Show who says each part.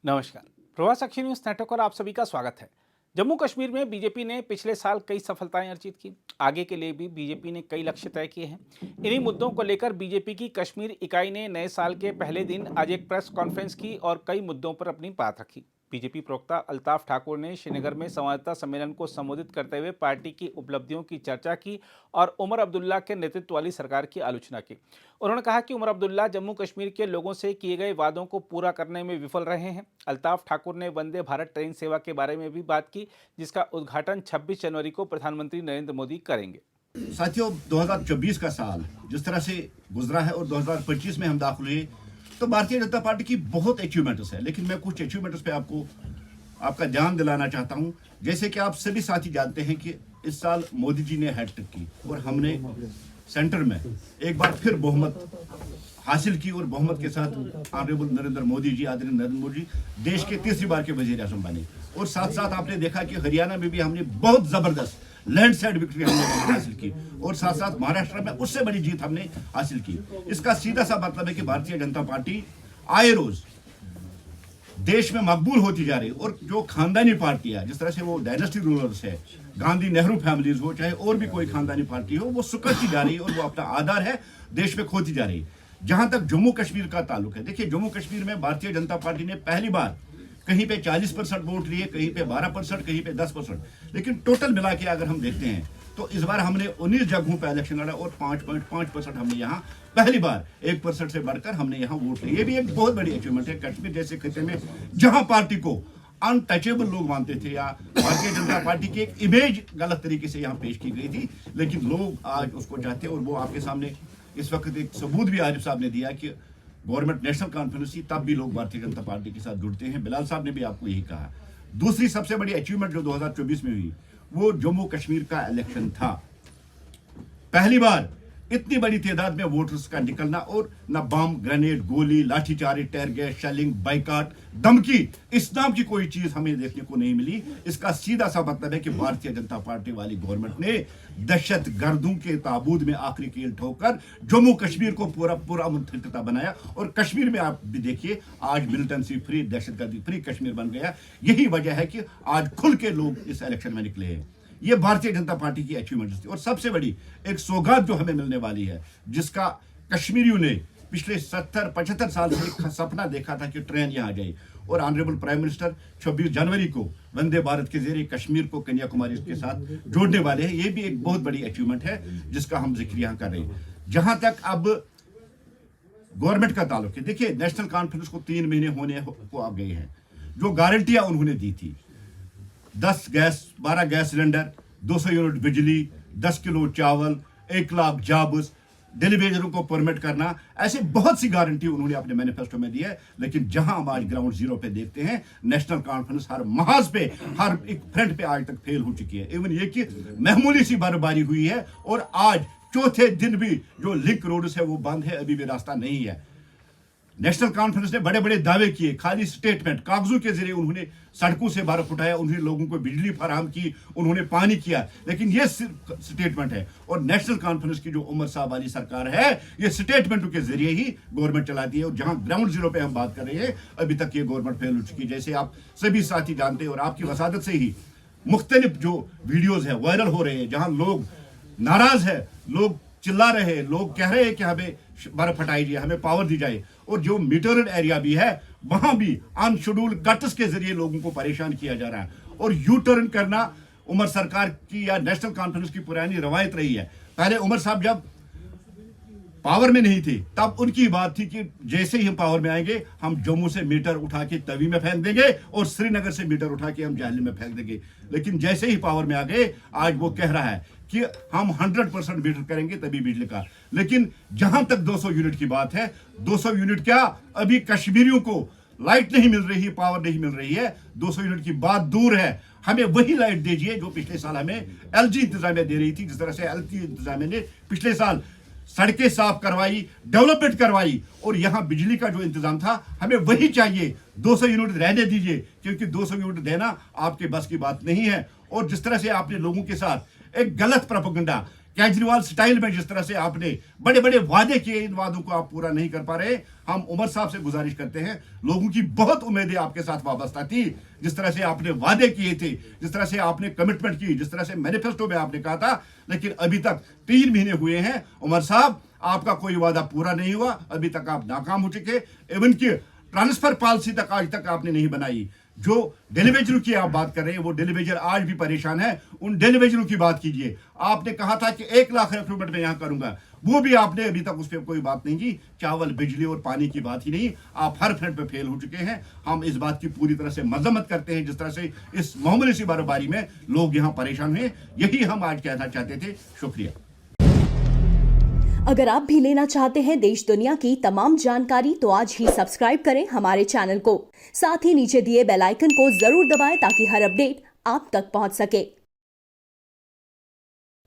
Speaker 1: नमस्कार। प्रवास अक्षर न्यूज नेटवर्क पर आप सभी का स्वागत है। जम्मू कश्मीर में बीजेपी ने पिछले साल कई सफलताएं अर्जित की। आगे के लिए भी बीजेपी ने कई लक्ष्य तय किए हैं। इन्हीं मुद्दों को लेकर बीजेपी की कश्मीर इकाई ने नए साल के पहले दिन आज एक प्रेस कॉन्फ्रेंस की और कई मुद्दों पर अपनी बात रखी। बीजेपी प्रवक्ता अल्ताफ ठाकुर ने श्रीनगर में संवाददाता सम्मेलन को संबोधित करते हुए पार्टी की उपलब्धियों की चर्चा की और उमर अब्दुल्ला के नेतृत्व वाली सरकार की आलोचना की। उन्होंने कहा कि उमर अब्दुल्ला जम्मू कश्मीर के लोगों से किए गए वादों को पूरा करने में विफल रहे हैं। अल्ताफ ठाकुर ने वंदे भारत ट्रेन सेवा के बारे में भी बात की, जिसका उद्घाटन 26 जनवरी को प्रधानमंत्री नरेंद्र मोदी करेंगे।
Speaker 2: साथियों, 2024 का साल जिस तरह से गुजरा है और 2025 में हम दाखिल हुए, तो भारतीय जनता पार्टी की बहुत अचीवमेंट्स है। लेकिन मैं कुछ अचीवमेंट्स पे आपका ध्यान दिलाना चाहता हूं। जैसे कि आप सभी साथी जानते हैं कि इस साल मोदी जी ने हैट्रिक की और हमने सेंटर में एक बार फिर बहुमत हासिल की और बहुमत के साथ ऑनरेबल नरेंद्र मोदी जी, आदरणीय नरेंद्र मोदी देश के तीसरी बार के वजीर आजम बने। और साथ साथ आपने देखा कि हरियाणा में भी हमने बहुत जबरदस्त लैंडस्लाइड विक्ट्री हमने हासिल की और साथ साथ महाराष्ट्र में उससे बड़ी जीत हमने हासिल की। इसका सीधा सा मतलब है कि भारतीय जनता पार्टी आए रोज देश में मकबूल होती जा रही है। और जो खानदानी पार्टियां, जिस तरह से वो डायनेस्टी रूलर्स है, गांधी नेहरू फैमिलीज हो, चाहे और भी कोई खानदानी पार्टी हो, वो सुकड़ती जा रही है और वो अपना आधार है देश में खोती जा रही है। जहां तक जम्मू कश्मीर का ताल्लुक है, देखिए जम्मू कश्मीर में भारतीय जनता पार्टी ने पहली बार कहीं पे 40% वोट लिए, कहीं पे 12%, कहीं पे 10%, लेकिन टोटल मिला के अगर हम देखते हैं तो इस बार हमने 19 जगहों पे इलेक्शन लड़ा और 5.5% हमने यहाँ पहली बार 1% से बढ़कर हमने यहाँ वोट लिए। ये भी एक बहुत बड़ी अचीवमेंट है। कश्मीर जैसे खिते में जहां पार्टी को अनटचेबल लोग मानते थे या भारतीय जनता पार्टी की एक इमेज गलत तरीके से यहाँ पेश की गई थी, लेकिन लोग आज उसको चाहते हैं। और वो आपके सामने इस वक्त एक सबूत भी आरिफ साहब ने दिया कि गवर्नमेंट नेशनल कॉन्फ्रेंस थी, तब भी लोग भारतीय जनता पार्टी के साथ जुड़ते हैं। बिलाल साहब ने भी आपको यही कहा। दूसरी सबसे बड़ी अचीवमेंट जो 2024 में हुई वो जम्मू कश्मीर का इलेक्शन था। पहली बार इतनी बड़ी तादाद में वोटर्स का निकलना और न बम, ग्रेनेड, गोली, लाठीचार्ज, टेयर गैस, शेलिंग, बाइकाट, धमकी, इस नाम की कोई चीज हमें देखने को नहीं मिली। इसका सीधा सा मतलब है कि भारतीय जनता पार्टी वाली गवर्नमेंट ने दहशत गर्दों के ताबूत में आखिरी कील ठोकर जम्मू कश्मीर को पूरा मुतहरका बनाया। और कश्मीर में आप भी देखिए, आज मिलिटेंसी फ्री, दहशतगर्दी फ्री कश्मीर बन गया। यही वजह है कि आज खुल के लोग इस इलेक्शन में निकले हैं। ये भारतीय जनता पार्टी की अचीवमेंट थी। और सबसे बड़ी एक सौगात जो हमें मिलने वाली है, जिसका कश्मीरियों ने पिछले 70-75 साल से सपना देखा था कि ट्रेन यहाँ जाए, और ऑनरेबल प्राइम मिनिस्टर 26 जनवरी को वंदे भारत के जरिए कश्मीर को कन्याकुमारी के साथ जोड़ने वाले हैं। ये भी एक बहुत बड़ी अचीवमेंट है जिसका हम जिक्र यहाँ कर रहे हैं। जहां तक अब गवर्नमेंट का ताल्लुक है, देखिए नेशनल कॉन्फ्रेंस को 3 महीने होने को आ गए हैं। जो गारंटियां उन्होंने दी थी, 12 गैस सिलेंडर, 200 यूनिट बिजली, 10 किलो चावल, 1 लाख जॉब्स, डेलीवेजरों को परमिट करना, ऐसे बहुत सी गारंटी उन्होंने अपने मैनिफेस्टो में दी है। लेकिन जहां हम आज ग्राउंड जीरो पे देखते हैं, नेशनल कॉन्फ्रेंस हर महाज पे, हर एक फ्रंट पे आज तक फेल हो चुकी है। इवन ये कि मामूली सी बर्फबारी हुई है और आज चौथे दिन भी जो लिंक रोड्स है वो बंद है, अभी भी रास्ता नहीं है। नेशनल कॉन्फ्रेंस ने बड़े बड़े दावे किए, खाली स्टेटमेंट, कागजों के जरिए उन्होंने सड़कों से बर्फ उठाया, उन्होंने लोगों को बिजली फराहम की, उन्होंने पानी किया, लेकिन ये सिर्फ स्टेटमेंट है। और नेशनल कॉन्फ्रेंस की जो उमर साहब वाली सरकार है, ये स्टेटमेंटों के जरिए ही गवर्नमेंट चलाती है। और जहां ग्राउंड जीरो पे हम बात कर रहे हैं, अभी तक ये गवर्नमेंट फेल हो चुकी है। जैसे आप सभी साथी जानते हैं और आपकी वसादत से ही मुख्तलिफ जो वीडियोज है वायरल हो रहे हैं, जहां लोग नाराज है, लोग चिल्ला रहे हैं, लोग कह रहे हैं कि हमें बर्फ हटाई जाए, हमें पावर दी जाए। और जो मीटर्ड एरिया भी है, वहां भी अनशेड्यूल्ड कट्स के जरिए लोगों को परेशान किया जा रहा है। और यू टर्न करना उमर सरकार की या नेशनल कॉन्फ्रेंस की पुरानी रवायत रही है। पहले उमर साहब जब पावर में नहीं थे, तब उनकी बात थी कि जैसे ही हम पावर में आएंगे, हम जम्मू से मीटर उठा के तवी में फेंक देंगे और श्रीनगर से मीटर उठा के हम जहलम में फेंक देंगे। लेकिन जैसे ही पावर में आ गए, आज वो कह रहा है कि हम 100% मीटर करेंगे तभी बिजली का। लेकिन जहां तक 200 यूनिट की बात है, 200 यूनिट क्या, अभी कश्मीरियों को लाइट नहीं मिल रही, पावर नहीं मिल रही है। 200 यूनिट की बात दूर है, हमें वही लाइट दीजिए जो पिछले साल हमें एलजी इंतजामिया दे रही थी। जिस तरह से एलजी इंतजामिया ने पिछले साल सड़कें साफ करवाई, डेवलपमेंट करवाई, और यहां बिजली का जो इंतजाम था, हमें वही चाहिए। 200 यूनिट रहने दीजिए, क्योंकि 200 यूनिट देना आपके बस की बात नहीं है। और जिस तरह से आपने लोगों के साथ एक गलत प्रोपेगेंडा केजरीवाल स्टाइल में जिस तरह से आपने बड़े बड़े वादे किए, इन वादों को आप पूरा नहीं कर पा रहे। हम उमर साहब से गुजारिश करते हैं, लोगों की बहुत उम्मीदें आपके साथ वाबस्ता थी। जिस तरह से आपने वादे किए थे, जिस तरह से आपने कमिटमेंट की, जिस तरह से मैनिफेस्टो में आपने कहा था, लेकिन अभी तक 3 महीने हुए हैं उमर साहब, आपका कोई वादा पूरा नहीं हुआ। अभी तक आप नाकाम हो चुके। इवन की ट्रांसफर पॉलिसी तक आज तक आपने नहीं बनाई। जो डेलीवेजरों की आप बात कर रहे हैं, वो डेलीवेजर आज भी परेशान है। उन डेलीवेजरों की बात कीजिए। आपने कहा था कि 1 लाख रिक्रूटमेंट में यहां करूंगा, वो भी आपने अभी तक उस पर कोई बात नहीं की। चावल, बिजली और पानी की बात ही नहीं। आप हर फ्रंट पे फेल हो चुके हैं। हम इस बात की पूरी तरह से मजम्मत करते हैं, जिस तरह से इस मामूली सी बर्फबारी में लोग यहां परेशान हुए। यही हम आज कहना चाहते थे। शुक्रिया।
Speaker 3: अगर आप भी लेना चाहते हैं देश दुनिया की तमाम जानकारी तो आज ही सब्सक्राइब करें हमारे चैनल को। साथ ही नीचे दिए बेल आइकन को जरूर दबाएं ताकि हर अपडेट आप तक पहुंच सके।